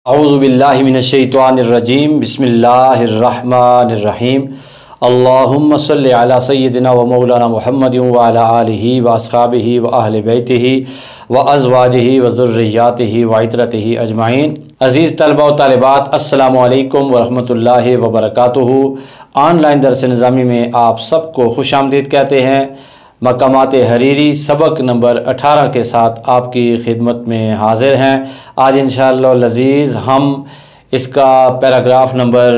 अऊज़ु बिल्लाहि मिनश्शैतानिर्रजीम बिस्मिल्लाहिर्रहमानिर्रहीम अल्लाहुम्मा सल्लि अला सय्यिदिना व मौलाना मुहम्मदिन व अला आलिहि व अस्हाबिहि व अहलि बैतिहि व अज़वाजिहि व ज़ुर्रिय्यातिहि व इतरतिहि अजमाइन। अज़ीज़ तलबा व तालिबात, अस्सलामु अलैकुम व रहमतुल्लाहि व बरकातुहू। ऑनलाइन दर्स निज़ामी में आप सबको खुशामदीद कहते हैं। मकामात हरीरी सबक नंबर 18 के साथ आपकी खिदमत में हाजिर हैं। आज इंशाअल्लाह लज़ीज़ हम इसका पैराग्राफ नंबर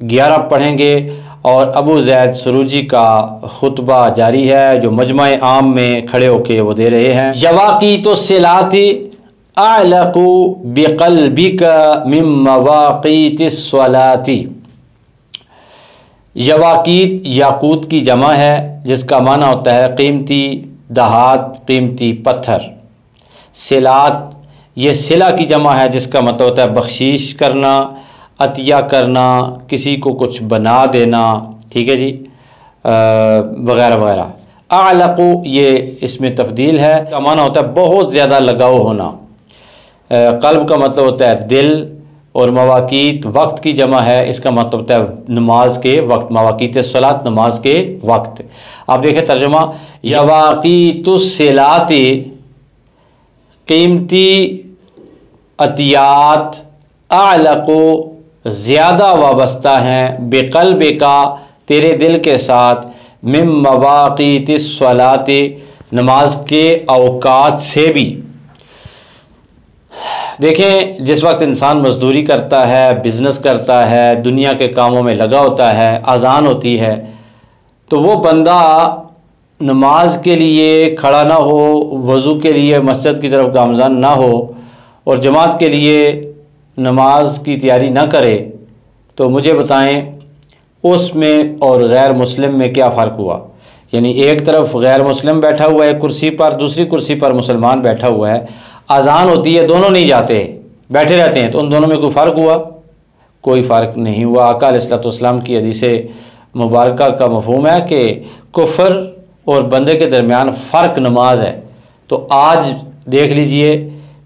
11 पढ़ेंगे और अबू ज़ैद सुरूजी का खुतबा जारी है जो मजमा आम में खड़े होके वो दे रहे हैं। यवाक़ीतु सिलाती अअलक़ु बिक़ल्बिका मिन मवाक़ीतिस सलाती। यवाक़ीत याकूत की जमा है जिसका माना होता है कीमती दहात, कीमती पत्थर। सिलात ये सिला की जमा है जिसका मतलब होता है बख्शीश करना, अतिया करना, किसी को कुछ बना देना, ठीक है जी, वगैरह वगैरह। अअलक़ु ये इसमें तब्दील है, का माना होता है बहुत ज़्यादा लगाव होना। क़ल्ब का मतलब होता है दिल, और मवाक़ीत वक्त की जमा है, इसका मतलब होता है नमाज के वक्त। मवाक़ीत सलात नमाज के वक्त। आप देखें तर्जुमा, यवाक़ीतुस सिलाती कीमती अतियात, अअलक़ु ज़्यादा वाबस्ता हैं, बिक़ल्बिका तेरे दिल के साथ, मिन मवाक़ीतिस सलाती नमाज के औक़ात से भी। देखें, जिस वक्त इंसान मज़दूरी करता है, बिज़नेस करता है, दुनिया के कामों में लगा होता है, अज़ान होती है, तो वो बंदा नमाज के लिए खड़ा ना हो, वज़ू के लिए मस्जिद की तरफ गामज़न ना हो और जमात के लिए नमाज की तैयारी ना करे, तो मुझे बताएं उसमें और गैर मुस्लिम में क्या फ़र्क हुआ। यानी एक तरफ गैर मुस्लिम बैठा हुआ है कुर्सी पर, दूसरी कुर्सी पर मुसलमान बैठा हुआ है, अज़ान होती है, दोनों नहीं जाते, बैठे रहते हैं, तो उन दोनों में कोई फ़र्क हुआ? कोई फ़र्क नहीं हुआ। आका अलैहिस्सलाम की हदीस मुबारका का मफ़हूम है कि कुफ़र और बंदे के दरमियान फ़र्क नमाज है। तो आज देख लीजिए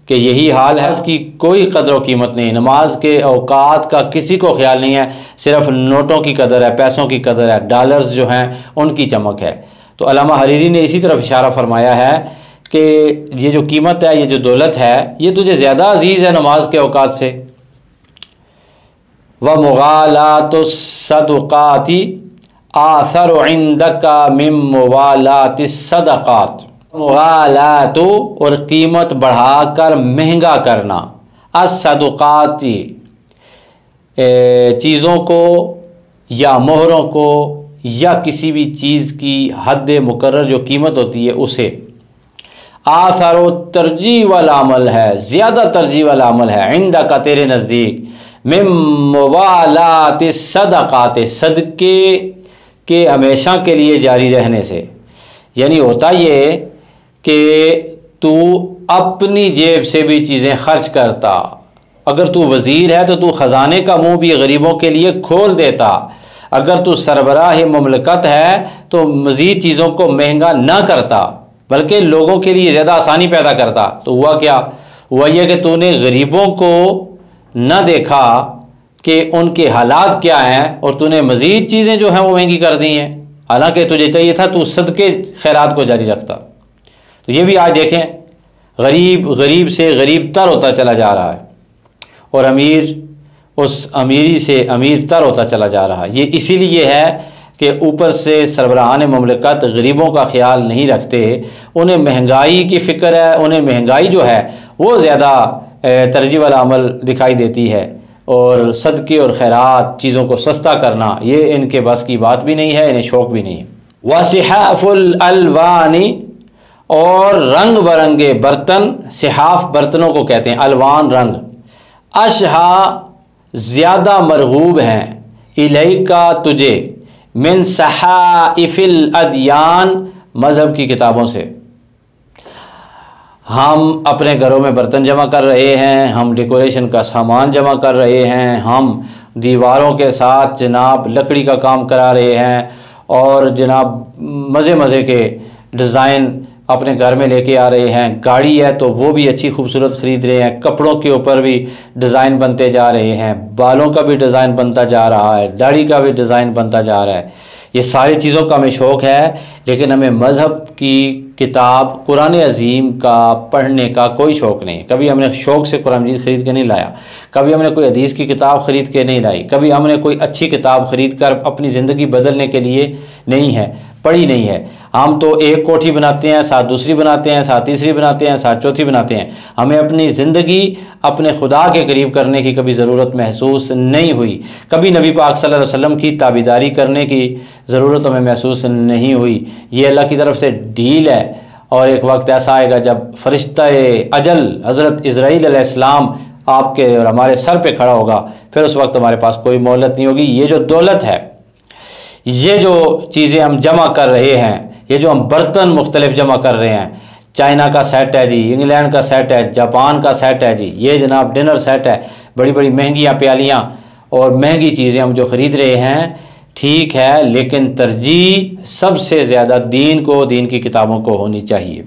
कि यही हाल है, इसकी कोई कदर व कीमत नहीं। नमाज के औकात का किसी को ख्याल नहीं है, सिर्फ नोटों की कदर है, पैसों की कदर है, डॉलर्स जो हैं उनकी चमक है। तो अल्लामा हरीरी ने इसी तरफ इशारा फरमाया है कि ये जो कीमत है, ये जो दौलत है, ये तुझे ज़्यादा अजीज़ है नमाज के औकात से। व मुगालातुस सदक़ाती आसरु इंदका मिन मुवालातिस सदक़ात। मुगालातु और कीमत बढ़ाकर महंगा करना, अस-सदक़ाती चीज़ों को या मोहरों को या किसी भी चीज़ की हद मुकर्रर जो कीमत होती है उसे। आसारो तरजीह वाला अमल है, ज़्यादा तरजीह वाला अमल है, इंदा का तेरे नज़दीक, मिन मुवालातिस सदक़ात सदक़े के हमेशा के लिए जारी रहने से। यानी होता ये कि तू अपनी जेब से भी चीज़ें खर्च करता, अगर तू वज़ीर है तो तू ख़जाने का मुँह भी गरीबों के लिए खोल देता, अगर तू सरबराह मुमलकत है तो मज़ीद चीज़ों को महंगा ना करता बल्कि लोगों के लिए ज़्यादा आसानी पैदा करता। तो हुआ क्या? हुआ यह कि तूने गरीबों को न देखा कि उनके हालात क्या हैं और तूने मज़ीद चीज़ें जो हैं वो महंगी कर दी हैं, हालांकि तुझे चाहिए था तू सदके खैरात को जारी रखता। तो ये भी आज देखें, गरीब गरीब से गरीब तर होता चला जा रहा है और अमीर उस अमीरी से अमीर तर होता चला जा रहा है। ये इसीलिए है कि ऊपर से सरबराहान मुमलकत गरीबों का ख्याल नहीं रखते, उन्हें महंगाई की फ़िक्र है, उन्हें महंगाई जो है वो ज़्यादा तरजीह वाला अमल दिखाई देती है और सदक़े और खैरात चीज़ों को सस्ता करना ये इनके बस की बात भी नहीं है, इन्हें शौक़ भी नहीं है। वसिहाफ़ुल अलवानी और रंग बरंगे बर्तन, सिहाफ़ बर्तनों को कहते हैं, अलवान रंग, अशहा ज़्यादा मरगूब हैं, इलैका तुझे, मिन सहाइफिल अदयान मज़हब की किताबों से। हम अपने घरों में बर्तन जमा कर रहे हैं, हम डेकोरेशन का सामान जमा कर रहे हैं, हम दीवारों के साथ जनाब लकड़ी का काम करा रहे हैं और जनाब मज़े मज़े के डिज़ाइन اپنے گھر میں لے کے آ رہے ہیں، گاڑی ہے تو وہ بھی اچھی خوبصورت خرید رہے ہیں، کپڑوں کے اوپر بھی ڈیزائن بنتے جا رہے ہیں، بالوں کا بھی ڈیزائن بنتا جا رہا ہے، داڑھی کا بھی ڈیزائن بنتا جا رہا ہے۔ یہ ساری چیزوں کا ہمیں شوق ہے، لیکن ہمیں مذہب کی کتاب قرآن عظیم کا پڑھنے کا کوئی شوق نہیں۔ کبھی ہم نے شوق سے قرآن مجید خرید کے نہیں لایا، کبھی ہم نے کوئی حدیث کی کتاب خرید کے نہیں لائی، کبھی ہم نے کوئی اچھی کتاب خرید کر اپنی زندگی بدلنے کے لیے نہیں ہے پڑھی نہیں ہے۔ ہم تو ایک کوٹھی بناتے ہیں، ساتھ دوسری بناتے ہیں، ساتھ تیسری بناتے ہیں، ساتھ چوتھی بناتے ہیں۔ ہمیں اپنی زندگی اپنے خدا کے قریب کرنے کی کبھی ضرورت محسوس نہیں ہوئی، کبھی نبی پاک صلی اللہ علیہ وسلم کی تابعداری کرنے کی ضرورت ہمیں محسوس نہیں ہوئی۔ یہ اللہ کی طرف سے ڈیل ہے، اور ایک وقت ایسا آئے گا جب فرشتہ اجل حضرت اسرائیل علیہ السلام آپ کے اور ہمارے سر پہ کھڑا ہوگا، پھر اس وقت ہمارے پاس کوئی مہلت نہیں ہوگی۔ یہ جو دولت ہے، یہ جو چیزیں ہم جمع کر رہے ہیں، یہ جو ہم برتن مختلف جمع کر رہے ہیں، چائنا کا سیٹ ہے جی، انگلینڈ کا سیٹ ہے، جاپان کا سیٹ ہے جی، یہ جناب ڈنر سیٹ ہے، بڑی بڑی مہنگیاں پیالیاں اور مہنگی چیزیں ہم جو خرید رہے ہیں، ٹھیک ہے، لیکن ترجیح سب سے زیادہ دین کو، دین کی کتابوں کو ہونی چاہیے۔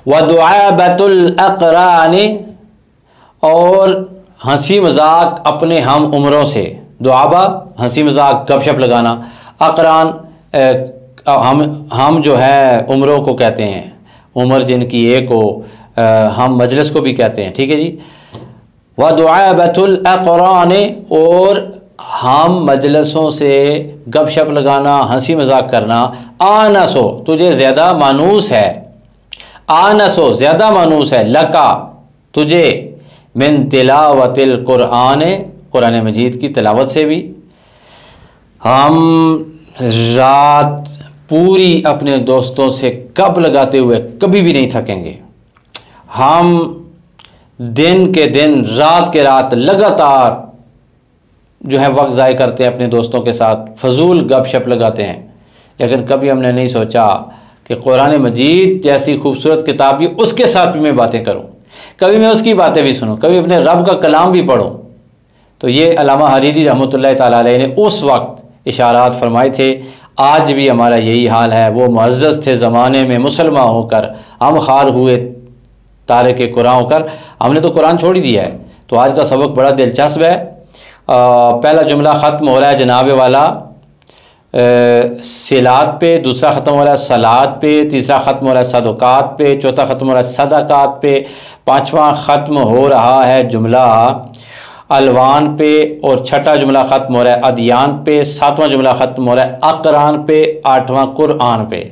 وَدُعَابَةُ الْأَقْرَانِ، اور ہنسی مذاق اپنے ہم عمروں سے۔ دعابہ ہنسی مذاق، گپ شپ لگانا۔ اقران ہم جو ہے عمروں کو کہتے ہیں، عمر جن کی ایک ہو، ہم مجلس کو بھی کہتے ہیں، ٹھیک ہے جی۔ وَدُعَابَةُ الْأَقْرَانِ، اور ہم مجلسوں سے گپ شپ لگانا، ہنسی مذاق کرنا۔ آنسو، تجھے زیادہ مانوس ہے، آنسو زیادہ مانوس ہے، لکا تجھے، من تلاوت القرآن، قرآن مجید کی تلاوت سے بھی۔ ہم رات پوری اپنے دوستوں سے گپ لگاتے ہوئے کبھی بھی نہیں تھکیں گے۔ ہم دن کے دن، رات کے رات لگاتار جو ہے وقت ضائع کرتے ہیں اپنے دوستوں کے ساتھ، فضول گپ شپ لگاتے ہیں، لیکن کبھی ہم نے نہیں سوچا کہ قرآن مجید جیسی خوبصورت کتاب بھی، اس کے ساتھ بھی میں باتیں کروں، کبھی میں اس کی باتیں بھی سنوں، کبھی اپنے رب کا کلام بھی پڑھوں۔ تو یہ علامہ حریری رحمۃ اللہ تعالیٰ علیہ نے اس وقت اشارات فرمائے تھے۔ آج بھی ہمارا یہی حال ہے۔ وہ معزز تھے زمانے میں مسلمان ہو کر، ہم خار ہوئے تارک قرآن ہو کر، ہم نے تو قرآن چھوڑ ہی دیا ہے۔ تو آج کا سبق بڑا دلچسپ ہے۔ پہلا جملہ ختم ہو رہا ہے جناب والا صلات پہ، دوسرا ختم ہو رہا ہے صلات پہ، تیسرا ختم ہو رہا ہے صدقات پہ، چوتھا ختم ہو رہا ہے صدقات پہ، پانچواں ختم ہو رہا ہے جملہ الوان پہ، اور چھٹا جملہ ختم ہو رہا ہے ادیان پہ، ساتواں جملہ ختم ہو رہا ہے اقران پہ، آٹھواں قرآن پہ۔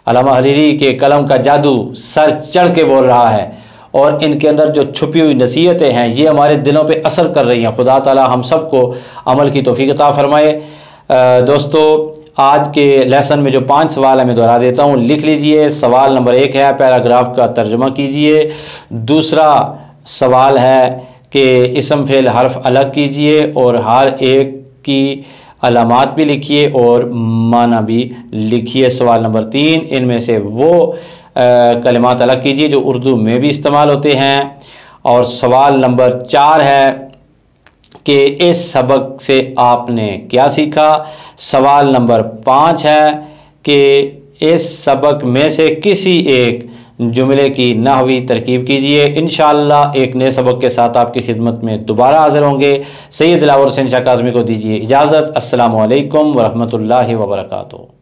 علامہ حریری کے قلم کا جادو سر چڑھ کے بول رہا ہے، اور ان کے اندر جو چھپی ہوئی نصیحتیں ہیں یہ ہمارے دلوں پہ اثر کر رہی ہیں۔ خدا تعالی ہم سب کو عمل کی توفیق عطا فرمائے۔ دوستو، آج کے لیسن میں جو 5 سوال ہے میں دہرا دیتا ہوں، لکھ لیجئے۔ سوال نمبر 1 ہے پیراگراف کا ترجمہ کیجئے۔ دوسرا سوال ہے کہ اسم فعل حرف الگ کیجئے اور ہر ایک کی علامات بھی لکھیے اور معنی بھی لکھیے۔ سوال نمبر 3، ان میں سے وہ کلمات الگ کیجئے جو اردو میں بھی استعمال ہوتے ہیں۔ اور سوال نمبر 4 ہے کہ اس سبق سے آپ نے کیا سیکھا۔ سوال نمبر 5 ہے کہ اس سبق میں سے کسی ایک جملے کی نحوی ترکیب کیجئے۔ انشاءاللہ ایک نئے سبق کے ساتھ آپ کی خدمت میں دوبارہ حاضر ہوں گے۔ سید دلاور حسین شاہ کاظمی کو دیجیے اجازت۔ السلام علیکم ورحمۃ اللہ وبرکاتہ۔